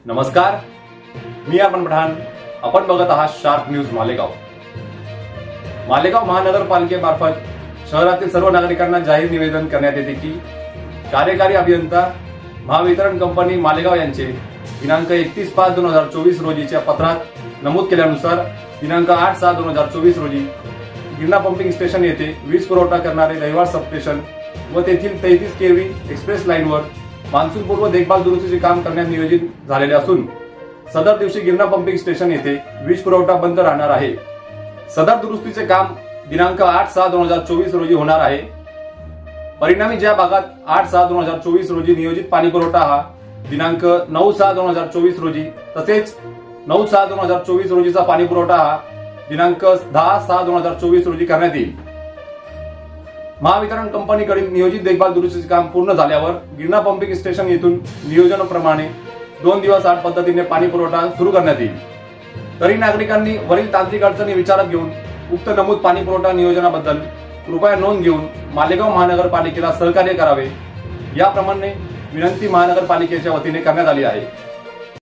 नमस्कार, मी अर्पण पठाण. आपण बघत आहात शार्प न्यूज मालेगाव. मालेगाव महानगरपालिकेमार्फत शहरातील सर्व नागरिकांना जाहीर निवेदन करण्यात येते की कार्यकारी अभियंता महावितरण कंपनी मालेगाव यांचे दिनांक 31/5/2024 रोजीच्या पत्रात नमूद केल्यानुसार दिनांक 8/6/2024 रोजी गिरणा पंपिंग स्टेशन येथे वीज पुरवठा करणारे रहिवास सबस्टेशन व तेथील 33 kV एक्सप्रेस लाईनवर मान्सूनपूर्व देखभाल दुरुस्तीचे काम करण्यात नियोजित झालेले असून सदर दिवशी गिरणा पंपिंग स्टेशन येथे वीज पुरवठा बंद राहणार आहे. सदर दुरुस्तीचे काम दिनांक 8/6/2024 रोजी होणार आहे. परिणामी ज्या भागात 8/6/2024 रोजी नियोजित पाणी पुरवठा हा दिनांक 9/6/2024 रोजी तसेच 9/6/2024 रोजीचा पाणी पुरवठा हा दिनांक 10/6/2024 रोजी करण्यात येईल. महावितरण कंपनीकडील नियोजित देखभाल दुरुस्तीचे काम पूर्ण झाल्यावर गिरणा पंपिंग स्टेशन येथून नियोजनाप्रमाणे 2 दिवस आड पद्धतीने पाणी पुरवठा सुरू करण्यात येईल. तरी नागरिकांनी वरील तांत्रिक अडचणी विचारात घेऊन उक्त नमूद पाणी पुरवठा नियोजनाबद्दल कृपया नोंद घेऊन मालेगाव महानगरपालिकेला सहकार्य करावे, याप्रमाणे विनंती महानगरपालिकेच्या वतीने करण्यात आली आहे.